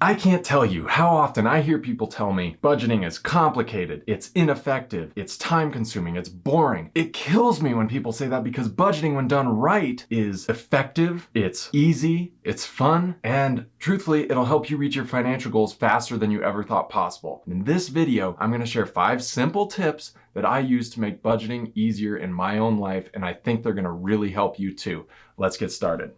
I can't tell you how often I hear people tell me budgeting is complicated, it's ineffective, it's time consuming, it's boring. It kills me when people say that because budgeting, when done right, is effective, it's easy, it's fun, and truthfully, it'll help you reach your financial goals faster than you ever thought possible. In this video, I'm going to share 5 simple tips that I use to make budgeting easier in my own life, and I think they're going to really help you too. Let's get started.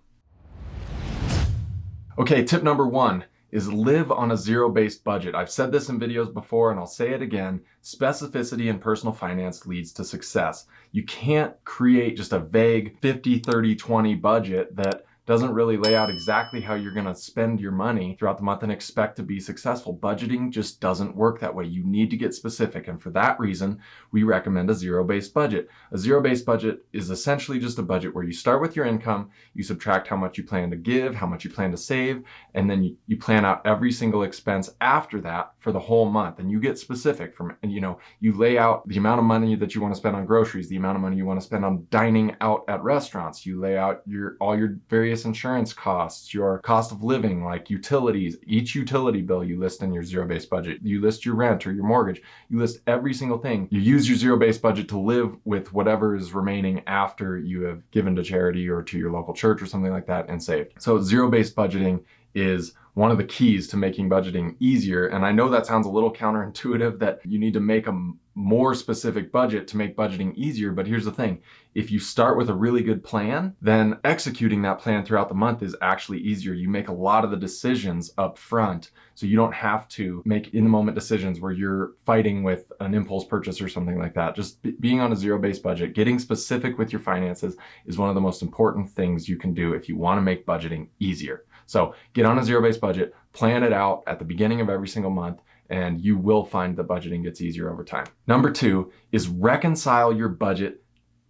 Okay, tip number 1 is live on a zero-based budget. I've said this in videos before and I'll say it again. Specificity in personal finance leads to success. You can't create just a vague 50-30-20 budget that doesn't really lay out exactly how you're gonna spend your money throughout the month and expect to be successful. Budgeting just doesn't work that way. You need to get specific, and for that reason, we recommend a zero-based budget. A zero-based budget is essentially just a budget where you start with your income, you subtract how much you plan to give, how much you plan to save, and then you plan out every single expense after that for the whole month. And you get specific from, you lay out the amount of money that you want to spend on groceries, the amount of money you want to spend on dining out at restaurants. You lay out all your various insurance costs, your cost of living, like utilities. Each utility bill you list in your zero-based budget. You list your rent or your mortgage. You list every single thing. You use your zero-based budget to live with whatever is remaining after you have given to charity or to your local church or something like that and saved. So zero-based budgeting is one of the keys to making budgeting easier. And I know that sounds a little counterintuitive, that you need to make a more specific budget to make budgeting easier. But here's the thing. If you start with a really good plan, then executing that plan throughout the month is actually easier. You make a lot of the decisions up front, so you don't have to make in-the-moment decisions where you're fighting with an impulse purchase or something like that. Just being on a zero-based budget, getting specific with your finances is one of the most important things you can do if you want to make budgeting easier. So get on a zero-based budget, plan it out at the beginning of every single month, and you will find that budgeting gets easier over time. Number 2 is reconcile your budget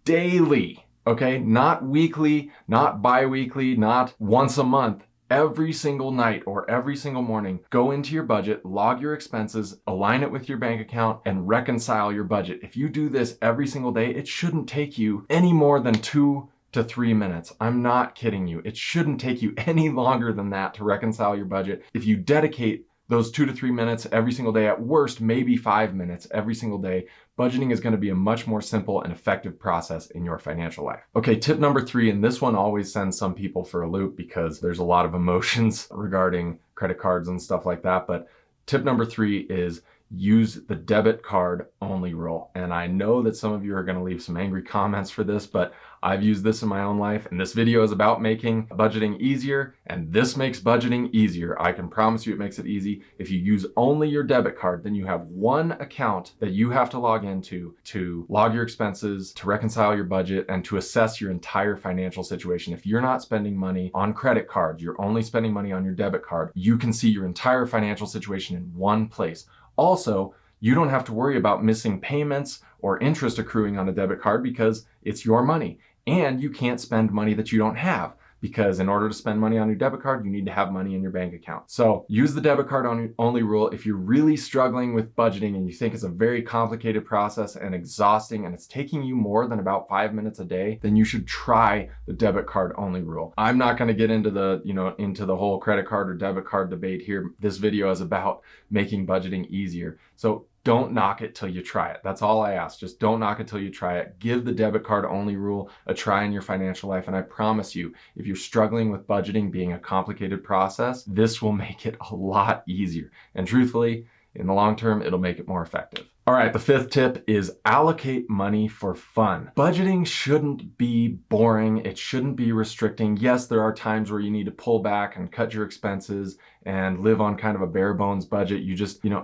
daily, okay? Not weekly, not bi-weekly, not once a month. Every single night or every single morning, go into your budget, log your expenses, align it with your bank account, and reconcile your budget. If you do this every single day, it shouldn't take you any more than 2 to 3 minutes. I'm not kidding you. It shouldn't take you any longer than that to reconcile your budget. If you dedicate those 2 to 3 minutes every single day, at worst, maybe 5 minutes every single day, budgeting is going to be a much more simple and effective process in your financial life. Okay, tip number 3, and this one always sends some people for a loop because there's a lot of emotions regarding credit cards and stuff like that. But tip number 3 is use the debit card only rule. And I know that some of you are going to leave some angry comments for this, but I've used this in my own life, and this video is about making budgeting easier, and this makes budgeting easier. I can promise you it makes it easy. If you use only your debit card, then you have one account that you have to log into to log your expenses, to reconcile your budget, and to assess your entire financial situation. If you're not spending money on credit cards, you're only spending money on your debit card, you can see your entire financial situation in one place. Also, you don't have to worry about missing payments or interest accruing on a debit card because it's your money. And you can't spend money that you don't have, because in order to spend money on your debit card, you need to have money in your bank account. So use the debit card only rule. If you're really struggling with budgeting and you think it's a very complicated process and exhausting and it's taking you more than about 5 minutes a day, then you should try the debit card only rule. I'm not going to get into the whole credit card or debit card debate here. This video is about making budgeting easier. So don't knock it till you try it. That's all I ask. Just don't knock it till you try it. Give the debit card only rule a try in your financial life. And I promise you, if you're struggling with budgeting being a complicated process, this will make it a lot easier. And truthfully, in the long term, it'll make it more effective. All right, the 5th tip is allocate money for fun. Budgeting shouldn't be boring. It shouldn't be restricting. Yes, there are times where you need to pull back and cut your expenses and live on kind of a bare bones budget.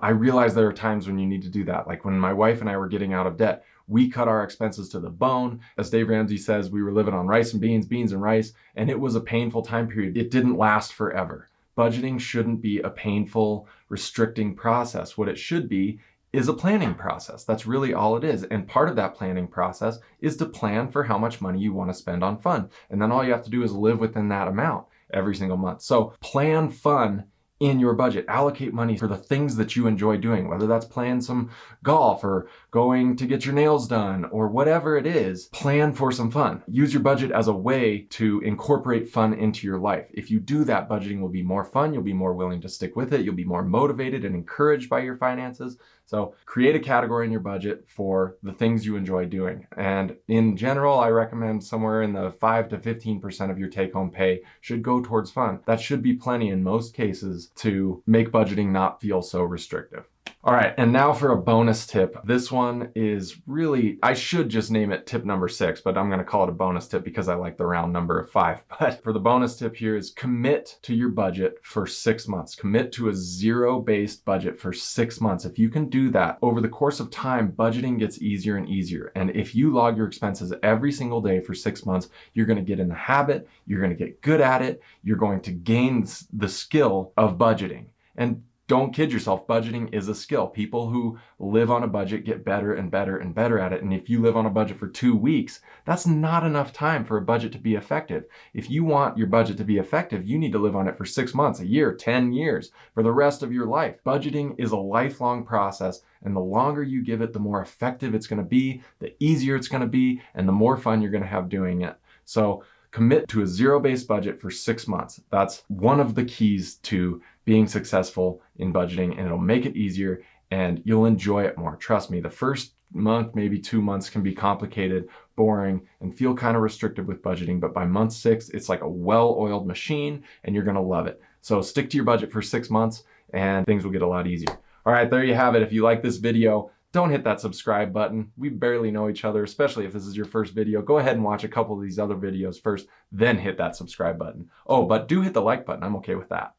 I realize there are times when you need to do that. Like when my wife and I were getting out of debt, we cut our expenses to the bone. As Dave Ramsey says, we were living on rice and beans, beans and rice, and it was a painful time period. It didn't last forever. Budgeting shouldn't be a painful, restricting process. What it should be is a planning process. That's really all it is. And part of that planning process is to plan for how much money you want to spend on fun. And then all you have to do is live within that amount every single month. So plan fun in your budget. Allocate money for the things that you enjoy doing, whether that's playing some golf or going to get your nails done or whatever it is. Plan for some fun. Use your budget as a way to incorporate fun into your life. If you do that, budgeting will be more fun. You'll be more willing to stick with it. You'll be more motivated and encouraged by your finances. So create a category in your budget for the things you enjoy doing. And in general, I recommend somewhere in the 5 to 15% of your take-home pay should go towards fun. That should be plenty in most cases to make budgeting not feel so restrictive. All right, and now for a bonus tip. This one is really, I should just name it tip number 6, but I'm gonna call it a bonus tip because I like the round number of 5. But for the bonus tip here is commit to your budget for 6 months. Commit to a zero-based budget for 6 months. If you can do that, over the course of time, budgeting gets easier and easier. And if you log your expenses every single day for 6 months, you're gonna get in the habit, you're gonna get good at it, you're going to gain the skill of budgeting. And don't kid yourself, budgeting is a skill. People who live on a budget get better and better and better at it. And if you live on a budget for 2 weeks, that's not enough time for a budget to be effective. If you want your budget to be effective, you need to live on it for 6 months, a year, 10 years, for the rest of your life. Budgeting is a lifelong process, and the longer you give it, the more effective it's gonna be, the easier it's gonna be, and the more fun you're gonna have doing it. So commit to a zero-based budget for 6 months. That's one of the keys to being successful in budgeting, and it'll make it easier and you'll enjoy it more. Trust me, the first month, maybe 2 months can be complicated, boring, and feel kind of restrictive with budgeting, but by month 6, it's like a well-oiled machine and you're gonna love it. So stick to your budget for 6 months and things will get a lot easier. All right, there you have it. If you like this video, don't hit that subscribe button. We barely know each other, especially if this is your first video. Go ahead and watch a couple of these other videos first, then hit that subscribe button. Oh, but do hit the like button. I'm okay with that.